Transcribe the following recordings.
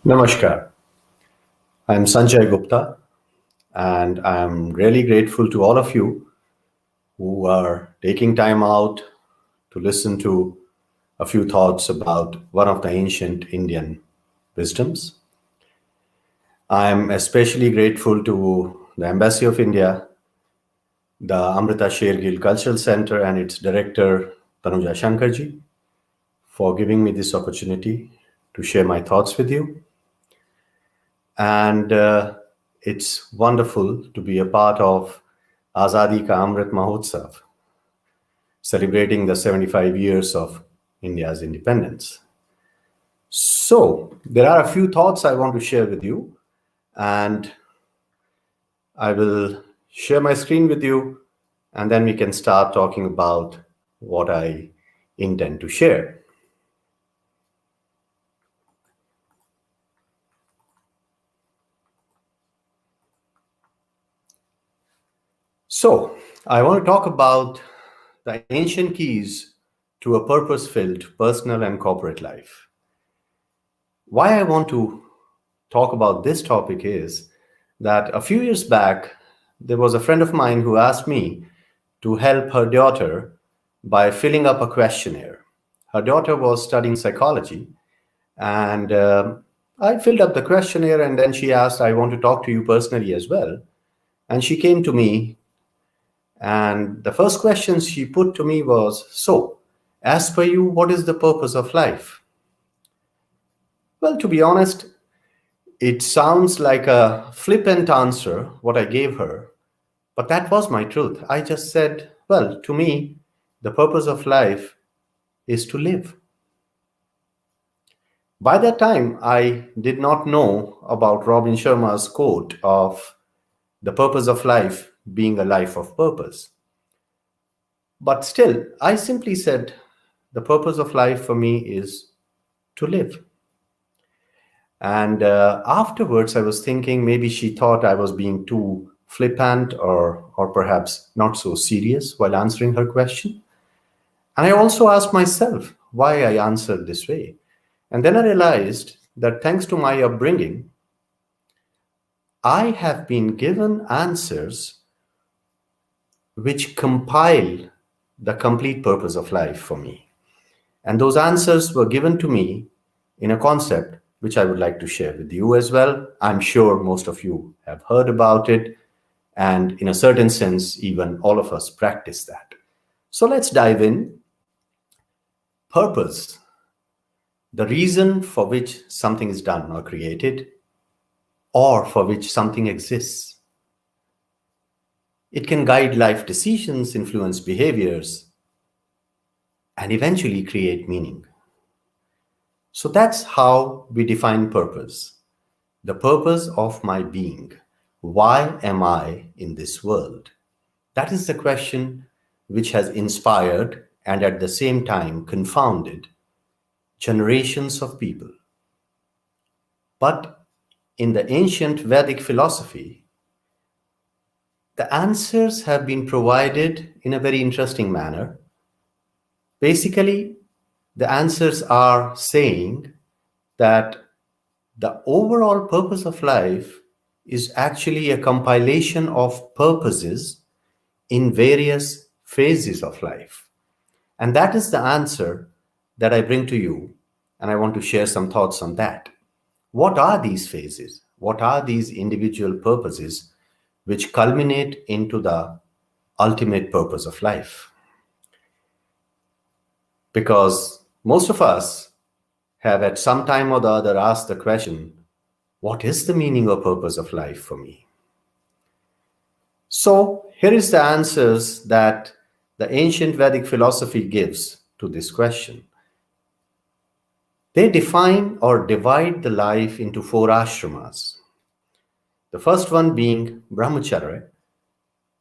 Namaskar. I'm Sanjay Gupta, and I'm really grateful to all of you who are taking time out to listen to a few thoughts about one of the ancient Indian wisdoms. I'm especially grateful to the Embassy of India, the Amrita Shergill Cultural Center, and its director, Tanuja Shankarji, for giving me this opportunity to share my thoughts with you. And it's wonderful to be a part of Azadi Ka Amrit Mahotsav, celebrating the 75 years of India's independence. So, there are a few thoughts I want to share with you, and I will share my screen with you, and then we can start talking about what I intend to share. So, I want to talk about the ancient keys to a purpose filled personal and corporate life. Why I want to talk about this topic is that a few years back, there was a friend of mine who asked me to help her daughter by filling up a questionnaire. Her daughter was studying psychology, and I filled up the questionnaire, and then she asked, I want to talk to you personally as well. And she came to me, and the first question she put to me was, so, as per you, what is the purpose of life? Well, to be honest, it sounds like a flippant answer, what I gave her, but that was my truth. I just said, well, to me, the purpose of life is to live. By that time, I did not know about Robin Sharma's quote of the purpose of life being a life of purpose. But still, I simply said, the purpose of life for me is to live. And afterwards, I was thinking maybe she thought I was being too flippant or perhaps not so serious while answering her question. And I also asked myself why I answered this way. And then I realized that thanks to my upbringing, I have been given answers which compile the complete purpose of life for me. And those answers were given to me in a concept which I would like to share with you as well. I'm sure most of you have heard about it, and in a certain sense, even all of us practice that. So let's dive in. Purpose, the reason for which something is done or created, or for which something exists. It can guide life decisions, influence behaviors, and eventually create meaning. So that's how we define purpose. The purpose of my being. Why am I in this world? That is the question which has inspired and at the same time confounded generations of people. But in the ancient Vedic philosophy, the answers have been provided in a very interesting manner. Basically, the answers are saying that the overall purpose of life is actually a compilation of purposes in various phases of life. And that is the answer that I bring to you, and I want to share some thoughts on that. What are these phases? What are these individual purposes which culminate into the ultimate purpose of life? Because most of us have at some time or the other asked the question, what is the meaning or purpose of life for me? So here is the answers that the ancient Vedic philosophy gives to this question. They define or divide the life into 4 ashramas. The first one being brahmacharya,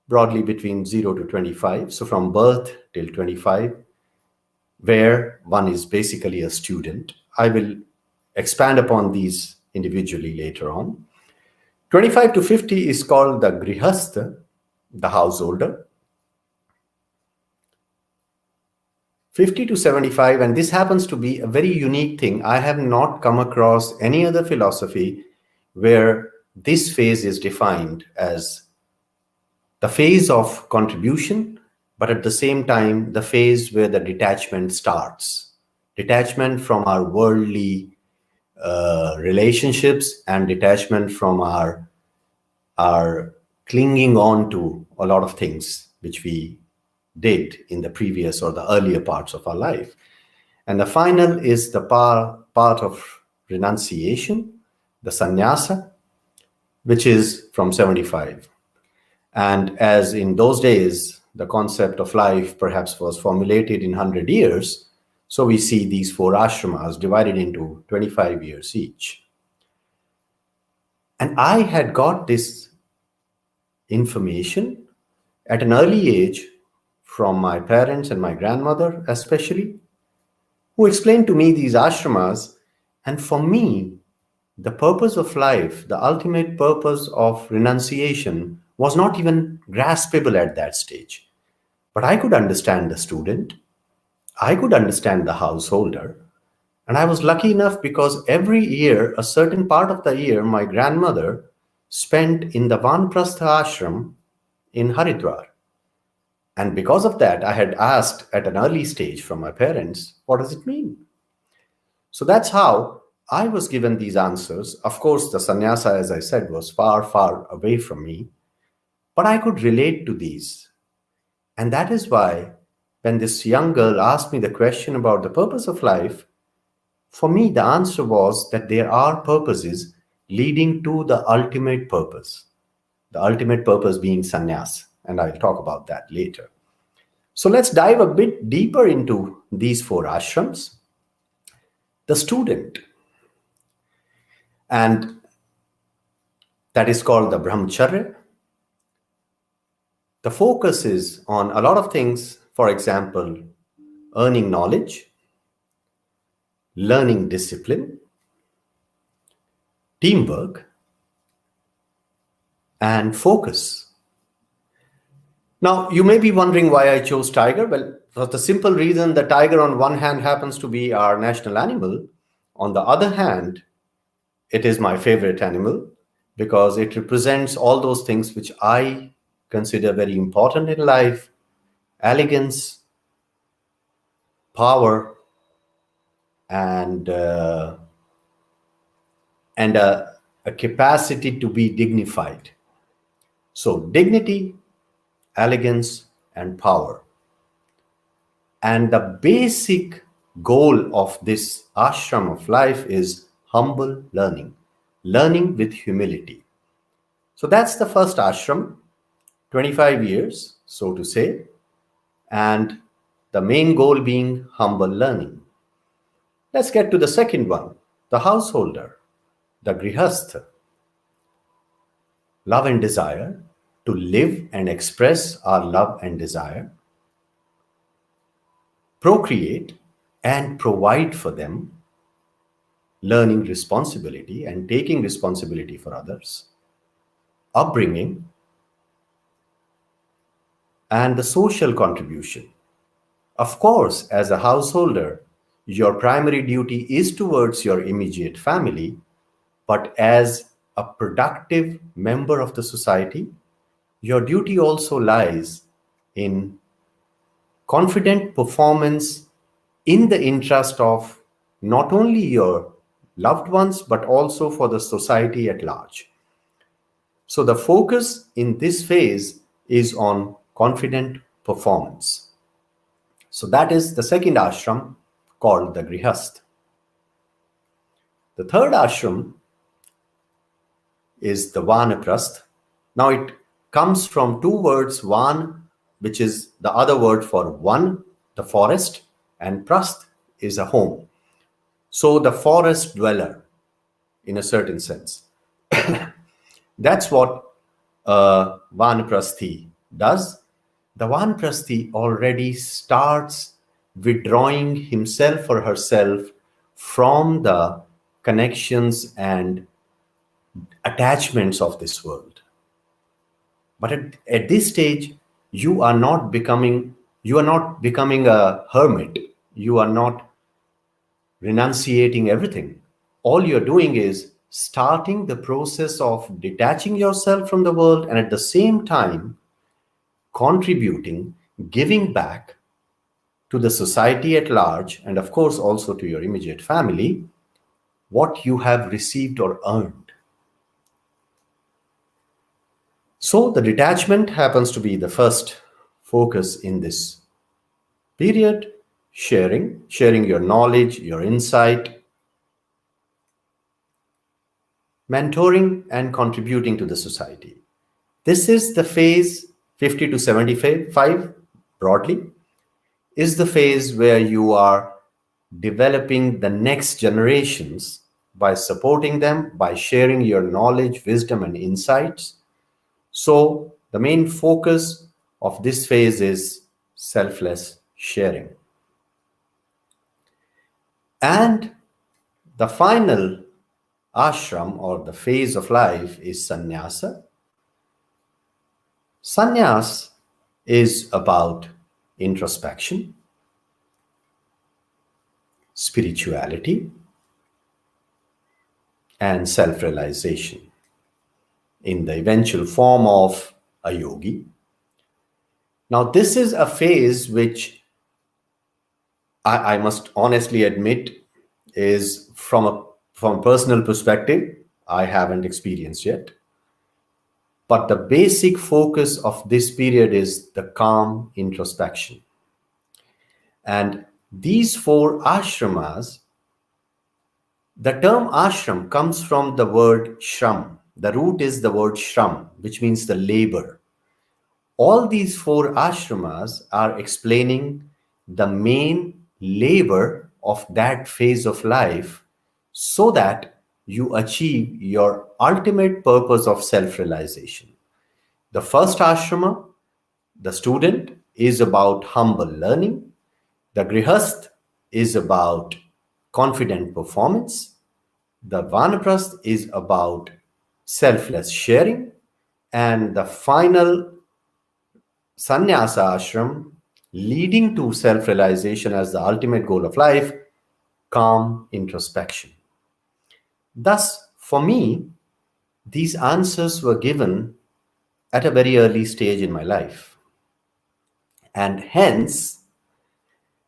broadly between 0 to 25, so from birth till 25, where one is basically a student. I will expand upon these individually later on. 25 to 50 is called the grihastha, the householder. 50 to 75, and this happens to be a very unique thing. I have not come across any other philosophy where this phase is defined as the phase of contribution, but at the same time, the phase where the detachment starts. Detachment from our worldly relationships and detachment from our clinging on to a lot of things which we did in the previous or the earlier parts of our life. And the final is the part of renunciation, the sannyasa, which is from 75. And as in those days, the concept of life perhaps was formulated in 100 years, so we see these four ashramas divided into 25 years each. And I had got this information at an early age from my parents and my grandmother, especially, who explained to me these ashramas. And for me, the purpose of life, the ultimate purpose of renunciation, was not even graspable at that stage. But I could understand the student, I could understand the householder, and I was lucky enough because every year, a certain part of the year, my grandmother spent in the Vanprastha ashram in Haridwar. And because of that, I had asked at an early stage from my parents, what does it mean? So that's how I was given these answers. Of course, the sannyasa, as I said, was far, far away from me, but I could relate to these. And that is why when this young girl asked me the question about the purpose of life, for me, the answer was that there are purposes leading to the ultimate purpose being sannyas. And I'll talk about that later. So let's dive a bit deeper into these four ashrams. The student, and that is called the brahmacharya. The focus is on a lot of things, for example, earning knowledge, learning discipline, teamwork, and focus. Now, you may be wondering why I chose tiger. Well, for the simple reason the tiger on one hand happens to be our national animal. On the other hand, it is my favorite animal because it represents all those things which I consider very important in life: elegance, power, and a capacity to be dignified. So dignity, elegance, and power. And the basic goal of this ashram of life is humble learning, learning with humility. So that's the first ashram, 25 years, so to say, and the main goal being humble learning. Let's get to the second one, the householder, the grihastha. Love and desire, to live and express our love and desire, procreate and provide for them, learning responsibility and taking responsibility for others, upbringing, and the social contribution. Of course, as a householder, your primary duty is towards your immediate family, but as a productive member of the society, your duty also lies in confident performance in the interest of not only your loved ones, but also for the society at large. So the focus in this phase is on confident performance. So that is the second ashram called the grihast. The third ashram is the vanaprasth. Now it comes from two words, van, which is the other word for one, the forest, and prasth is a home. So the forest dweller, in a certain sense. That's what Vanaprasthi does. The Vanaprasthi already starts withdrawing himself or herself from the connections and attachments of this world. But at this stage, you are not becoming a hermit. You are not renunciating everything. All you're doing is starting the process of detaching yourself from the world and at the same time contributing, giving back to the society at large, and of course also to your immediate family, what you have received or earned. So the detachment happens to be the first focus in this period. Sharing your knowledge, your insight, mentoring, and contributing to the society. This is the phase 50 to 75 broadly, is the phase where you are developing the next generations by supporting them, by sharing your knowledge, wisdom, and insights. So, the main focus of this phase is selfless sharing. And the final ashram or the phase of life is sannyasa. Sannyas is about introspection, spirituality, and self realization in the eventual form of a yogi. Now, this is a phase which I must honestly admit is from a personal perspective, I haven't experienced yet. But the basic focus of this period is the calm introspection. And these four ashramas, the term ashram comes from the word shram. The root is the word shram, which means the labor. All these four ashramas are explaining the main labor of that phase of life so that you achieve your ultimate purpose of self-realization. The first ashrama, the student, is about humble learning. The grihast is about confident performance. The vanaprasth is about selfless sharing. And the final sannyasa ashram, leading to self-realization as the ultimate goal of life, calm introspection. Thus, for me, these answers were given at a very early stage in my life. And hence,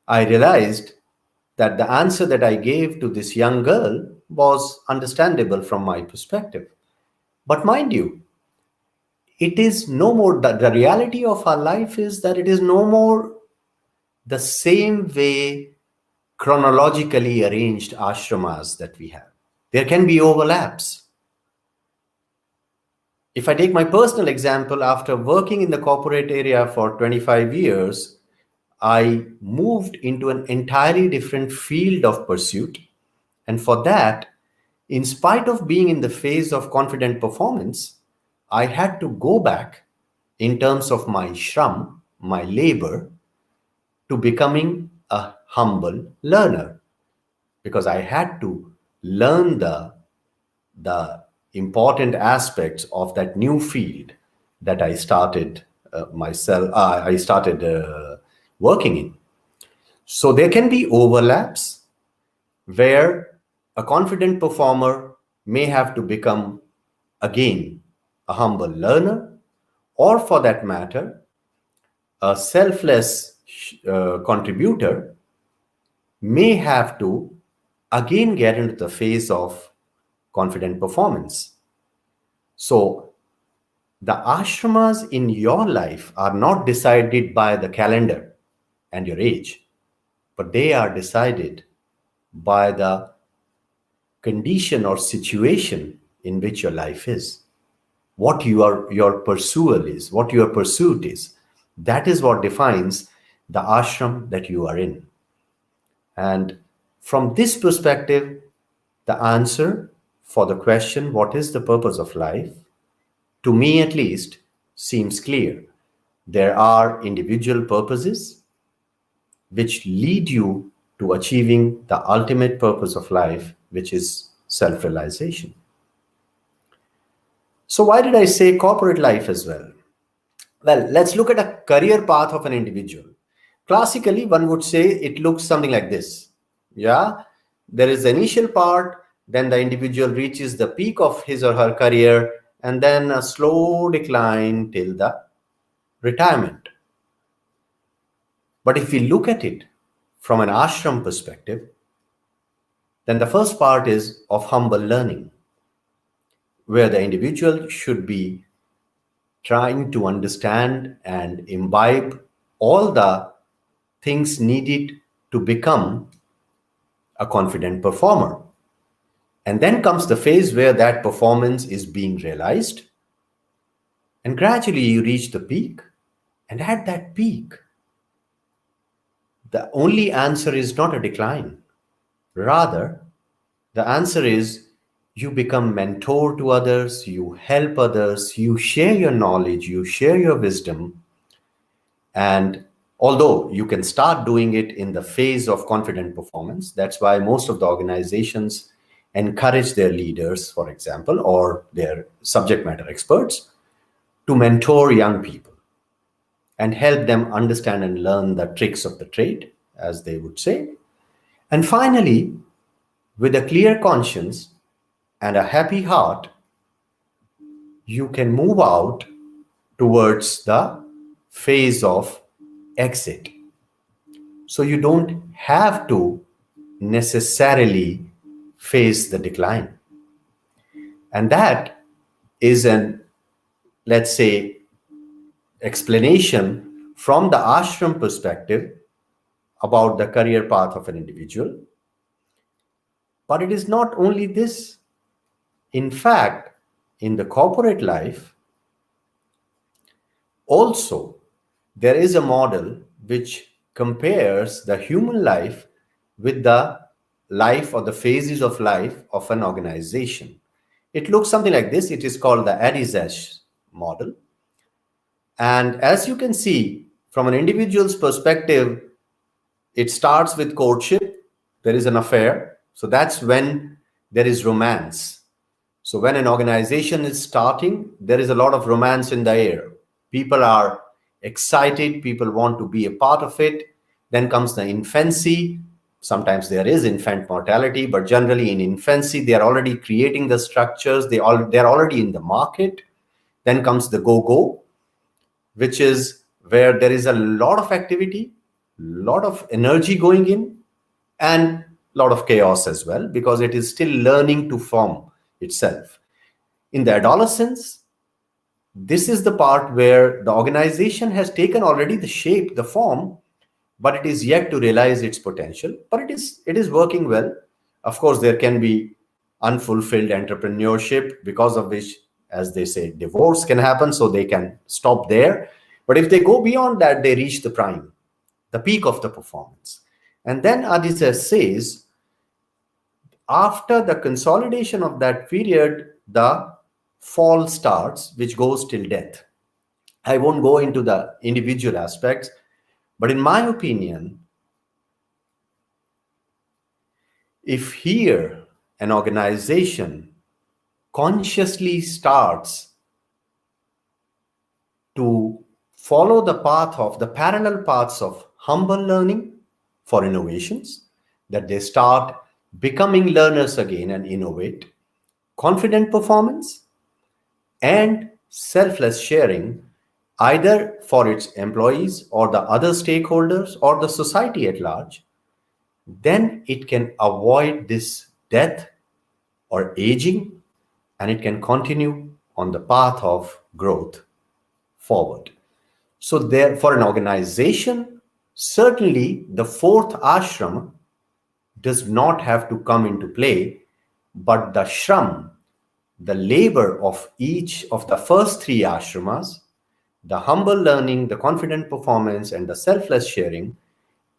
I realized that the answer that I gave to this young girl was understandable from my perspective. But mind you, it is no more, the reality of our life is that it is no more the same way chronologically arranged ashramas that we have. There can be overlaps. If I take my personal example, after working in the corporate area for 25 years, I moved into an entirely different field of pursuit. And for that, in spite of being in the phase of confident performance, I had to go back in terms of my shram, my labor, to becoming a humble learner, because I had to learn the important aspects of that new field that I started working in. So there can be overlaps where a confident performer may have to become again a humble learner, or for that matter, a selfless contributor may have to again get into the phase of confident performance. So the ashramas in your life are not decided by the calendar and your age, but they are decided by the condition or situation in which your life is. What your pursuit is, what your pursuit is. That is what defines the ashram that you are in. And from this perspective, the answer for the question, what is the purpose of life, to me at least, seems clear. There are individual purposes which lead you to achieving the ultimate purpose of life, which is self-realization. So why did I say corporate life as well? Well, let's look at a career path of an individual. Classically, one would say it looks something like this. Yeah, there is the initial part, then the individual reaches the peak of his or her career, and then a slow decline till the retirement. But if we look at it from an ashram perspective, then the first part is of humble learning, where the individual should be trying to understand and imbibe all the things needed to become a confident performer. And then comes the phase where that performance is being realized, and gradually you reach the peak. And at that peak, the only answer is not a decline. Rather, the answer is you become mentor to others, you help others, you share your knowledge, you share your wisdom. And although you can start doing it in the phase of confident performance, that's why most of the organizations encourage their leaders, for example, or their subject matter experts to mentor young people and help them understand and learn the tricks of the trade, as they would say. And finally, with a clear conscience and a happy heart, you can move out towards the phase of exit. So you don't have to necessarily face the decline. And that is an, let's say, explanation from the ashram perspective about the career path of an individual. But it is not only this. In fact, in the corporate life, also, there is a model which compares the human life with the life or the phases of life of an organization. It looks something like this. It is called the Adizesh model. And as you can see, from an individual's perspective, it starts with courtship. There is an affair. So that's when there is romance. So when an organization is starting, there is a lot of romance in the air. People are excited. People want to be a part of it. Then comes the infancy. Sometimes there is infant mortality, but generally in infancy, they are already creating the structures. They're already in the market. Then comes the go-go, which is where there is a lot of activity, lot of energy going in, and a lot of chaos as well, because it is still learning to form itself. In the adolescence, this is the part where the organization has taken already the shape, the form, but it is yet to realize its potential. But it is working well. Of course, there can be unfulfilled entrepreneurship, because of which, as they say, divorce can happen, so they can stop there. But if they go beyond that, they reach the prime, the peak of the performance. And then Aditya says, after the consolidation of that period, the fall starts, which goes till death. I won't go into the individual aspects, but in my opinion, if here an organization consciously starts to follow the path of the parallel paths of humble learning for innovations, that they start becoming learners again and innovate, confident performance, and selfless sharing, either for its employees or the other stakeholders or the society at large, then it can avoid this death or aging, and it can continue on the path of growth forward. So there, for an organization, certainly the fourth ashram does not have to come into play, but the shram, the labor of each of the first three ashramas, the humble learning, the confident performance, and the selfless sharing,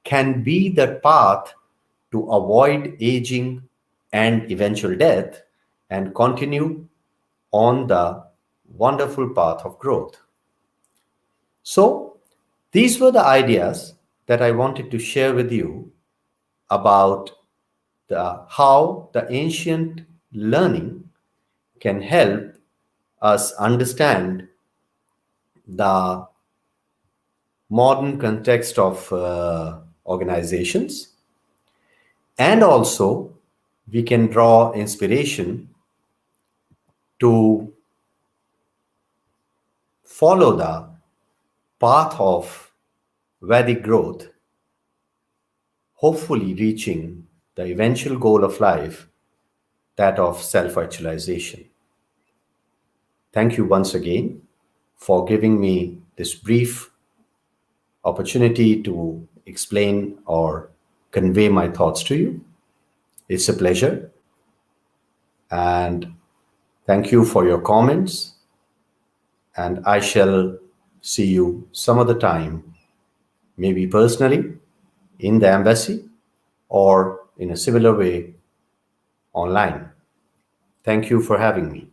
can be the path to avoid aging and eventual death and continue on the wonderful path of growth. So these were the ideas that I wanted to share with you about how the ancient learning can help us understand the modern context of organizations, and also we can draw inspiration to follow the path of Vedic growth, hopefully reaching the eventual goal of life, that of self-actualization. Thank you once again for giving me this brief opportunity to explain or convey my thoughts to you. It's a pleasure. And thank you for your comments. And I shall see you some other time, maybe personally in the embassy or in a similar way online. Thank you for having me.